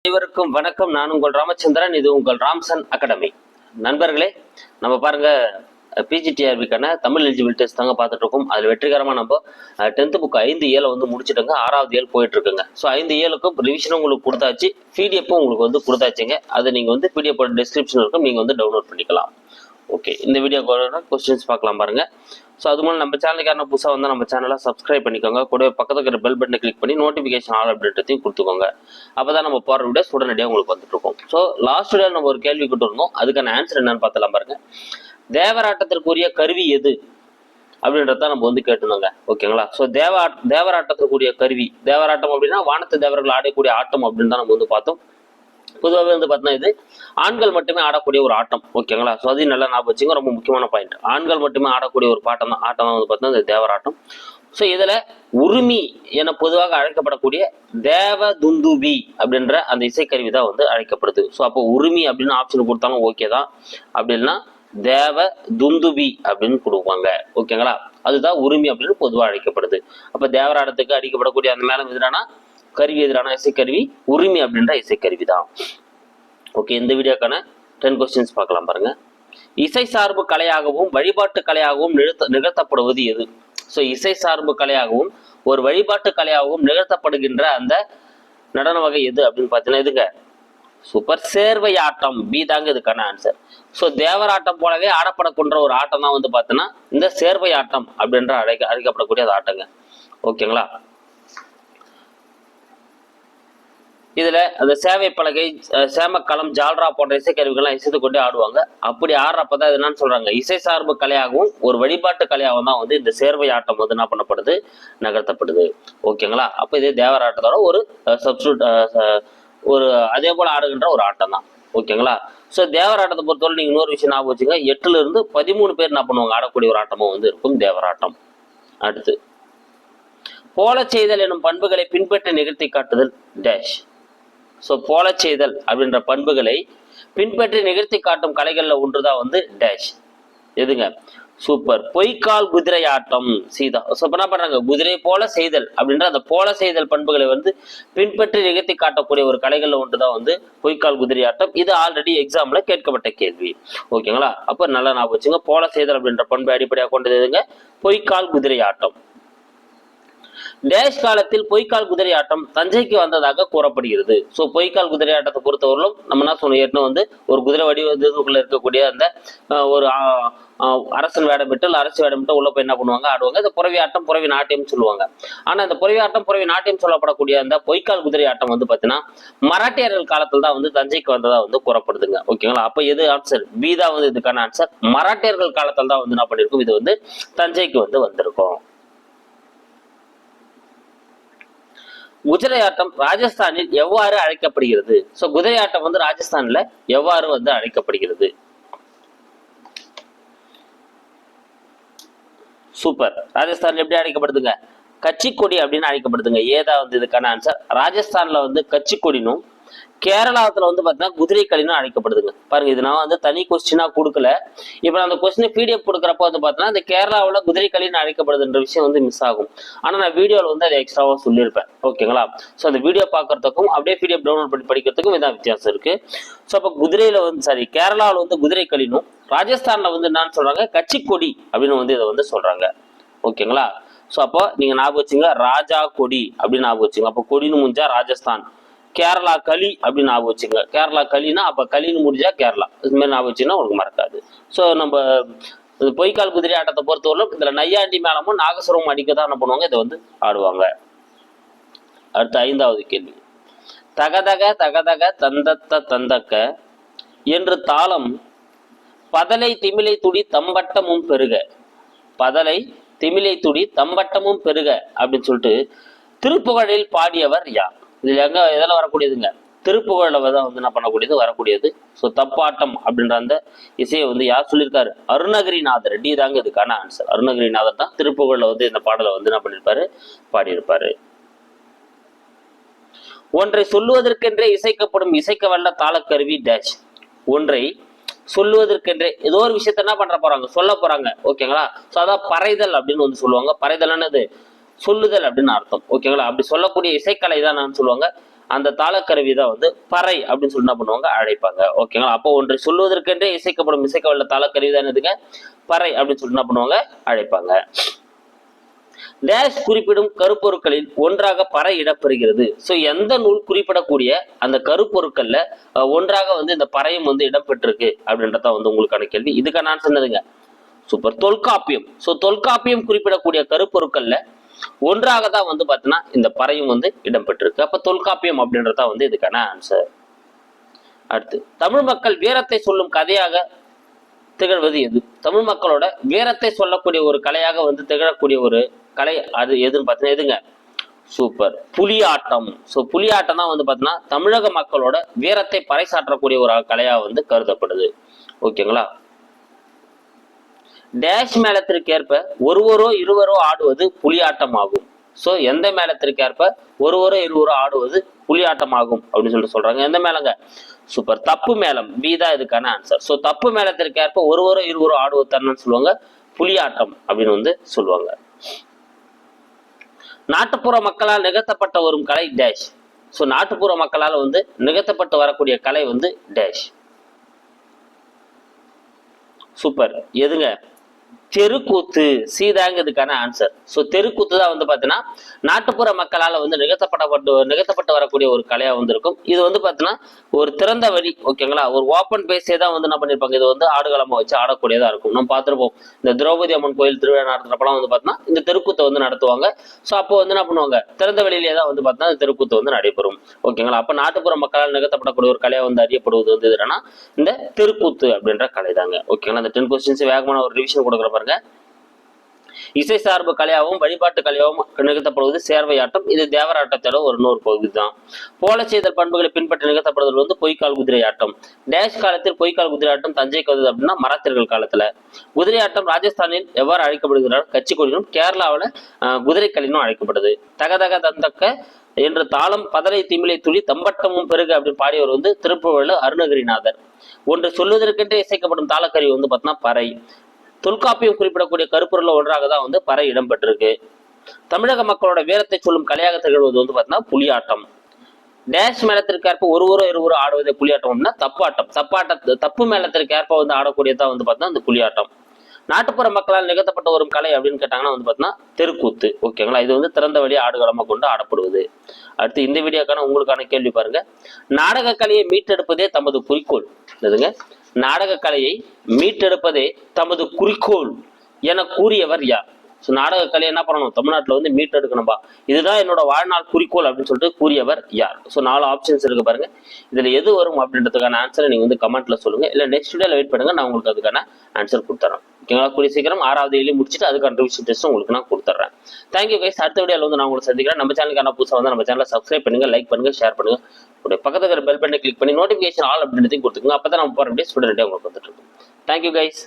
அனைவருக்கும் வணக்கம். நான் உங்கள் ராமச்சந்திரன். இது உங்கள் ராம்சன் அகாடமி. நண்பர்களே, நம்ம பாருங்க பிஜிடிஆர்பிக்கான தமிழ் எலிஜிபிள் டெஸ்ட் தாங்க பார்த்துட்டு இருக்கோம். அதில் வெற்றிகரமாக நம்ம 10th புக் 5 வந்து முடிச்சுட்டோங்க. 6வது இயல் போயிட்டு இருக்குங்க. ஸோ 5 ரிவிஷனும் உங்களுக்கு கொடுத்தாச்சு, பிடிஎஃப்பும் உங்களுக்கு கொடுத்தாச்சுங்க. அதை நீங்கள் பிடிஎஃப் டிஸ்கிரிப்ஷன் இருக்கும், நீங்கள் டவுன்லோட் பண்ணிக்கலாம். ஓகே, இந்த வீடியோ கொஸ்டின்ஸ் பார்க்கலாம் பாருங்க. ஸோ அது மூலம் நம்ம சேனலுக்கான புதுசாக வந்து நம்ம சேனலை சப்ஸ்கிரைப் பண்ணிக்கோங்க. கூட பக்கத்தில் இருக்கிற பெல் பட்டனை கிளிக் பண்ணி நோட்டிஃபிகேஷன் ஆல் அப்டேட்டையும் கொடுத்துக்கோங்க. அப்போ தான் நம்ம போகிற வீடியோஸ் உடனடியாக உங்களுக்கு வந்துட்டு இருக்கும். ஸோ லாஸ்ட் வீடியோ நம்ம ஒரு கேள்வி கொண்டு இருந்தோம். அதுக்கான ஆன்சர் என்னன்னு பார்த்தலாம் பாருங்க. தேவராட்டத்திற்குரிய கருவி எது அப்படின்றத நம்ம கேட்டுருந்தோங்க. ஓகேங்களா? ஸோ தேவராட்டத்திற்குரிய கருவி, தேவராட்டம் அப்படின்னா வானத்து தேவர்கள் ஆடக்கூடிய ஆட்டம் அப்படின்னு தான் நம்ம பார்த்தோம். பொதுவாகவே பார்த்தீங்கன்னா இது ஆண்கள் மட்டுமே ஆடக்கூடிய ஒரு ஆட்டம். ஓகேங்களா? ஸோ அதையும் நல்லா ஞாபகம் வச்சுங்க, ரொம்ப முக்கியமான பாயிண்ட். ஆண்கள் மட்டுமே ஆடக்கூடிய ஒரு ஆட்டம் தான் பார்த்தீங்கன்னா இந்த தேவராட்டம். ஸோ இதுல உரிமை என பொதுவாக அழைக்கப்படக்கூடிய தேவ துந்துபி அப்படின்ற அந்த இசைக்கருவி தான் அழைக்கப்படுது. ஸோ அப்போ உரிமை அப்படின்னு ஆப்ஷன் கொடுத்தாலும் ஓகே தான், அப்படின்னா தேவ துந்துபி அப்படின்னு கொடுப்பாங்க. ஓகேங்களா? அதுதான் உரிமை அப்படின்னு பொதுவாக அழைக்கப்படுது. அப்ப தேவராட்டத்துக்கு அடிக்கப்படக்கூடிய அந்த மேலும் எதிரான கருவி, எதிரான இசைக்கருவி உரிமை அப்படின்ற இசைக்கருவி தான். ஓகே, இந்த வீடியோக்கான 10 கொஸ்டின்ஸ் பார்க்கலாம் பாருங்க. இசை சார்பு கலையாகவும் வழிபாட்டு கலையாகவும் நிகழ்த்தப்படுவது எது? ஸோ இசை சார்பு கலையாகவும் ஒரு வழிபாட்டு கலையாகவும் நிகழ்த்தப்படுகின்ற அந்த நடன வகை எது அப்படின்னு பார்த்தீங்கன்னா இதுங்க சூப்பர், சேர்வை ஆட்டம். பி தாங்க இதுக்கான ஆன்சர். ஸோ தேவராட்டம் போலவே ஆடப்படக்கூடிய ஒரு ஆட்டம் தான் பார்த்தீங்கன்னா இந்த சேர்வை ஆட்டம் அப்படின்ற அழைக்கப்படக்கூடிய அது ஆட்டங்க. ஓகேங்களா? இதுல அந்த சேவை பலகை, சேமக்களம், ஜால்ரா போன்ற இசைக்கருவிகள்லாம் இசைத்து கொண்டே ஆடுவாங்க. அப்படி ஆடுறப்பதான் என்னன்னு சொல்றாங்க, இசை சார்பு கலையாகவும் ஒரு வழிபாட்டு கலையாகவும் தான் இந்த சேர்வை ஆட்டம் என்ன பண்ணப்படுது, நகர்த்தப்படுது. ஓகேங்களா? அப்ப இது தேவராட்டத்தோட ஒரு சப்ஸ்டியூட், ஒரு அதே போல ஆடுகின்ற ஒரு ஆட்டம் தான். ஓகேங்களா? ஸோ தேவராட்டத்தை பொறுத்தவரை நீங்க இன்னொரு விஷயம் ஞாபகம் வச்சுங்க, 8 இருந்து 13 பேர் என்ன பண்ணுவாங்க, ஆடக்கூடிய ஒரு ஆட்டமும் இருக்கும் தேவராட்டம். அடுத்து, போல செய்தல் எனும் பண்புகளை பின்பற்றி நிகழ்த்தி காட்டுதல் டேஷ். ஸோ போல செய்தல் அப்படின்ற பண்புகளை பின்பற்றி நிகழ்த்தி காட்டும் கலைகள்ல ஒன்றுதான் டேஷ். எதுங்க? சூப்பர், பொய்க்கால் குதிரை ஆட்டம். சீதா. ஸோ என்ன பண்றாங்க, குதிரை போல செய்தல் அப்படின்ற அந்த போல செய்தல் பண்புகளை பின்பற்றி நிகழ்த்தி காட்டக்கூடிய ஒரு கலைகள்ல ஒன்றுதான் பொய்க்கால் குதிரை ஆட்டம். இது ஆல்ரெடி எக்ஸாம்ல கேட்கப்பட்ட கேள்வி. ஓகேங்களா? அப்ப நல்லா ஞாபகம் வச்சுங்க, போல செய்தல் அப்படின்ற பண்பை அடிப்படையாக கொண்டது எதுங்க, பொய்க்கால் குதிரை ஆட்டம். டேஷ் காலத்தில் பொய்க்கால் குதிரை ஆட்டம் தஞ்சைக்கு வந்ததாக கூறப்படுகிறது. ஸோ பொய்க்கால் குதிரை ஆட்டத்தை பொறுத்தவரையிலும் நம்ம என்ன சொன்னோம், ஏற்கனவே ஒரு குதிரை வடிவத்துக்குள்ள இருக்கக்கூடிய அந்த ஒரு அரசன் வேடமிட்டு அரசு வேடமிட்டு உள்ள போய் என்ன பண்ணுவாங்க, ஆடுவாங்க. இந்த புறவி ஆட்டம், புறவி நாட்டியம் சொல்லுவாங்க. ஆனா இந்த புறவி ஆட்டம், புறவி நாட்டியம் சொல்லப்படக்கூடிய அந்த பொய்க்கால் குதிரை ஆட்டம் பாத்தீங்கன்னா மராட்டியர்கள் காலத்துல தான் தஞ்சைக்கு வந்ததா கூறப்படுதுங்க. ஓகேங்களா? அப்ப எது ஆன்சர்? பி தான் இதுக்கான ஆன்சர். மராட்டியர்கள் காலத்துல தான் என்ன பண்ணிருக்கும், இது தஞ்சைக்கு வந்திருக்கும். குதிரையாட்டம் ராஜஸ்தானில் எவ்வாறு அழைக்கப்படுகிறது? சோ குதிரையாட்டம் ராஜஸ்தான்ல எவ்வாறு அழைக்கப்படுகிறது? சூப்பர், ராஜஸ்தான்ல எப்படி அழைக்கப்படுதுங்க, கச்சிக்கொடி அப்படின்னு அழைக்கப்படுதுங்க. ஏதா இதுக்கான ஆன்சர். ராஜஸ்தான்ல கச்சிக்கொடினும் கேரளாத்துல பாத்தீங்கன்னா குதிரை களினும் அழைக்கப்படுதுங்க. பாருங்க, இது நான் தனி கொஸ்டினா கொடுக்கல. இப்ப அந்த கொஸ்டின் பிடிஎஃப் கொடுக்குறப்ப பாத்தீங்கன்னா இந்த கேரளாவில் குதிரை களின்னு அழைக்கப்படுதுன்ற விஷயம் மிஸ் ஆகும். ஆனா நான் வீடியோல அதை எக்ஸ்ட்ராவா சொல்லியிருப்பேன். ஓகேங்களா? சோ அந்த வீடியோ பாக்குறதுக்கும் அப்படியே பிடிஎஃப் டவுன்லோட் பண்ணி படிக்கிறதுக்கும் இதான் வித்தியாசம் இருக்கு. சோ அப்ப குதிரையில கேரளாவில் குதிரை களினும், ராஜஸ்தான்ல என்னன்னு சொல்றாங்க, கச்சிக்கொடி அப்படின்னு இதை சொல்றாங்க. ஓகேங்களா? சோ அப்போ நீங்க ஞாபகம் வச்சுங்க, ராஜா கொடி அப்படின்னு ஞாபகம் வச்சுங்க. அப்ப கொடின்னு முடிஞ்சா ராஜஸ்தான், கேரளா களி அப்படின்னு ஞாபகம் வச்சுங்க. கேரளா களினா அப்ப களின்னு முடிஞ்சா கேரளா. இது மாதிரி ஞாபகம் வச்சுன்னா உங்களுக்கு மறக்காது. ஸோ நம்ம பொய்க்கால் குதிரை ஆட்டத்தை பொறுத்தவரைக்கும் இதுல நையாண்டி மேளமும் நாகசுரமும் அடிக்கதான் என்ன பண்ணுவாங்க, இதை ஆடுவாங்க. அடுத்த 5வது கேள்வி. தகதக தகதக தந்தத்த தந்தக்க என்று தாளம் பதலை திமிலை துடி தம்பட்டமும் பெருக. பதலை திமிலை துடி தம்பட்டமும் பெருக அப்படின்னு சொல்லிட்டு திருப்புகழில் பாடியவர் யார்? இதுல எதெல்லாம் வரக்கூடியதுங்க, திருப்புகழ்ல தான் என்ன பண்ணக்கூடியது, வரக்கூடியது. ஸோ தப்பாட்டம் அப்படின்ற அந்த இசையை யார் சொல்லியிருக்காரு, அருணகிரிநாதர். டி தாங்க இதுக்கான ஆன்சர். அருணகிரிநாதர் தான் திருப்புகழ்ல இந்த பாடலை என்ன பண்ணிருப்பாரு, பாடியிருப்பாரு. ஒன்றை சொல்லுவதற்கென்றே இசைக்கப்படும் இசைக்க வல்ல தாளக்கருவி டேஷ். ஒன்றை சொல்லுவதற்கென்றே ஏதோ ஒரு விஷயத்த என்ன பண்ற போறாங்க, சொல்ல போறாங்க. ஓகேங்களா? ஸோ அதான் பறைதல் அப்படின்னு சொல்லுவாங்க. பறைதல் என்னது, சொல்லுதல் அப்படின்னு அர்த்தம். ஓகேங்களா? அப்படி சொல்லக்கூடிய இசைக்கலை தான் சொல்லுவாங்க அந்த தாளக்கருவி தான் வந்து பறை அப்படின்னு சொல்லி என்ன பண்ணுவாங்க அழைப்பாங்க. ஓகேங்களா? அப்போ ஒன்றை சொல்வதற்கென்றே இசைக்கப்படும் இசைக்கவல்ல தாளக்கருவி தான் எதுங்க பறை அப்படின்னு சொல்லி என்ன பண்ணுவாங்க அழைப்பாங்க. டேஷ் குறிப்பிடும் கருப்பொருட்களில் ஒன்றாக பறை இடம்பெறுகிறது. ஸோ எந்த நூல் குறிப்பிடக்கூடிய அந்த கருப்பொருட்கள்ல ஒன்றாக வந்து இந்த பறையும் வந்து இடம்பெற்றிருக்கு அப்படின்றத வந்து உங்களுக்கான கேள்வி. இதுக்கான நான் சொன்னதுங்க சூப்பர் தொல்காப்பியம். ஸோ தொல்காப்பியம் குறிப்பிடக்கூடிய கருப்பொருட்கள்ல ஒன்றாக தான் வந்து பார்த்தீங்கன்னா இந்த பறையும் வந்து இடம்பெற்றிருக்கு. அப்ப தொல்காப்பியம் அப்படின்றதா வந்து இதுக்கான ஆன்சர். அடுத்து தமிழ் மக்கள் வீரத்தை சொல்லும் கதையாக திகழ்வது எது? தமிழ் மக்களோட வீரத்தை சொல்லக்கூடிய ஒரு கலையாக வந்து திகழக்கூடிய ஒரு கலை அது எதுன்னு பார்த்தீங்கன்னா எதுங்க சூப்பர் புலியாட்டம். ஸோ புலியாட்டம் தான் வந்து பார்த்தீங்கன்னா தமிழக மக்களோட வீரத்தை பறைசாற்றக்கூடிய ஒரு கலையா வந்து கருதப்படுது. ஓகேங்களா? டேஷ் மேளத்திற்கேற்ப ஒருவரோ இருவரோ ஆடுவது புலியாட்டம் ஆகும். ஸோ எந்த மேளத்திற்கேற்ப ஒருவரோ இருவரோ ஆடுவது புலியாட்டம் ஆகும் அப்படின்னு சொல்லிட்டு சொல்றாங்க. எந்த மேளங்க சூப்பர் தப்பு மேளம் பி தான் இதுக்கான ஆன்சர். ஸோ தப்பு மேளத்திற்கேற்ப ஒருவரோ இருவரோ ஆடுவது தன்னு சொல்லுவாங்க புலியாட்டம் அப்படின்னு வந்து சொல்லுவாங்க. நாட்டுப்புற மக்களால் நிகழ்த்தப்பட்ட வரும் கலை டேஷ். ஸோ நாட்டுப்புற மக்களால் வந்து நிகழ்த்தப்பட்டு வரக்கூடிய கலை வந்து டேஷ். சூப்பர் எதுங்க தெருக்கூத்து. சீதாங்க இதுக்கான ஆன்சர். ஸோ தெருக்கூத்து தான் வந்து பார்த்தீங்கன்னா நாட்டுப்புற மக்களால் வந்து நிகழ்த்தப்பட்டு வரக்கூடிய ஒரு கலையா வந்து இருக்கும். இது வந்து பார்த்தீங்கன்னா ஒரு திறந்த வழி. ஓகேங்களா? ஒரு ஓப்பன் பேஸே தான் வந்து என்ன பண்ணிருப்பாங்க இது வந்து ஆடுகளமா வச்சு ஆடக்கூடியதா இருக்கும். நம்ம பார்த்துருப்போம் இந்த திரௌபதி அம்மன் கோயில் திருவிழா நடத்துறப்பெல்லாம் வந்து பார்த்தீங்கன்னா இந்த தெருக்கூத்தை வந்து நடத்துவாங்க. ஸோ அப்போ வந்து என்ன பண்ணுவாங்க திறந்த வெளியிலே தான் வந்து பார்த்தீங்கன்னா இந்த தெருக்கூத்து வந்து நடைபெறும். ஓகேங்களா? அப்போ நாட்டுப்புற மக்களால் நிகழ்த்தப்படக்கூடிய ஒரு கலையா வந்து அறியப்படுவது வந்து என்னன்னா இந்த தெருக்கூத்து அப்படின்ற கலை தாங்க. ஓகேங்களா? இந்த 10 கொஸ்டின்ஸ் வேகமான ஒரு ரிவிஷன் கொடுக்குற பாருங்க. இசை சார்பு கலையாகவும் வழிபாட்டு கலையாகவும் நிகழ்த்தப்படுவது சேர்வையாட்டம். இது தேவராட்டத்தோட ஒரு நூறு பகுதி தான். போல செய்தல் பண்புகளை பின்பற்றி நிகழ்த்தப்படுவது வந்து பொய்க்கால் குதிரை ஆட்டம். டேஷ் காலத்தில் பொய்க்கால் குதிரை ஆட்டம் தஞ்சைக்கு வந்தது அப்படின்னா மராத்தியர்கள் காலத்துல. குதிரை ஆட்டம் ராஜஸ்தானில் எவ்வாறு அழைக்கப்படுகிறார் கட்சி கொடினும் கேரளாவில் குதிரை கலினும் அழைக்கப்படுது. தகதக தந்தக்க என்று தாளம் பதலை திமிலை துளி தம்பட்டமும் பெருகு அப்படின்னு பாடியவர் வந்து திருப்புகழ் அருணகிரிநாதர். ஒன்று சொல்வதற்கென்றே இசைக்கப்படும் தாளக்கருவி வந்து பார்த்தீங்கன்னா பறை. தொல்காப்பியம் குறிப்பிடக்கூடிய கருப்பொருள் ஒன்றாக தான் வந்து பறை இடம்பெற்றிருக்கு. தமிழக மக்களோட வீரத்தை சொல்லும் கலையாக திகழ்வது வந்து பார்த்தீங்கன்னா புலியாட்டம். டேஷ் மேளத்திற்கேற்ப ஒருவரோ இருவரோ ஆடுவதே புலியாட்டம் அப்படின்னா தப்பு மேளத்திற்கேற்ப வந்து ஆடக்கூடியதான் வந்து பார்த்தீங்கன்னா இந்த புலியாட்டம். நாட்டுப்புற மக்களால் நிகழ்த்தப்பட்ட ஒரு கலை அப்படின்னு கேட்டாங்கன்னா வந்து பார்த்தீங்கன்னா தெருக்கூத்து. ஓகேங்களா? இது வந்து திறந்த வழி ஆடுகளமா கொண்டு ஆடப்படுவது. அடுத்து இந்த வீடியோக்கான உங்களுக்கான கேள்வி பாருங்க. நாடக கலையை மீட்டெடுப்பதே தமது குறிக்கோள். எதுங்க நாடக கலையை மீட்டெடுப்பதே தமது குறிக்கோள் என கூறியவர் யார்? ஸோ நாடக கலை என்ன பண்ணணும் தமிழ்நாட்டில் வந்து மீட்டெடுக்கணும்பா, இதுதான் என்னோட வாழ்நாள் குறிக்கோள் அப்படின்னு சொல்லிட்டு கூறியவர் யார்? ஸோ 4 ஆப்ஷன்ஸ் இருக்கு பாருங்க. இதுல எது வரும் அப்படின்றதுக்கான ஆன்சரை நீங்க வந்து கமெண்ட்ல சொல்லுங்க. இல்லை நெக்ஸ்ட் வீடியோல வெயிட் பண்ணுங்க, நான் உங்களுக்கு அதுக்கான ஆன்சர் கொடுத்துறேன். ஓகேங்களா? கூடிய சீக்கிரம் 6வது இயர்லி முடிச்சுட்டு அதுக்கான ரிவிஷன் டெஸ்ட் உங்களுக்கு நான் கொடுத்துறேன். Thank you guys. அடுத்த வீடியோல வந்து நான் உங்களுக்கு சந்திக்கிறேன். நம்ம சேனலுக்கான புதுசாக வந்து நம்ம சேனலை சப்ஸ்கிரைப் பண்ணுங்க, லைக் பண்ணுங்க, ஷேர் பண்ணுங்க. பக்கத்துல இருக்கிற பெல் பட்டனை கிளிக் பண்ணி நோட்டிஃபிகேஷன் ஆல் அப்படின்றதையும் கொடுத்துக்கோங்க. அப்பதான் நம்ம போற வீடியோ ஸ்டூடெண்ட்டே உங்களுக்கு வந்துட்டு இருக்கும். Thank you guys.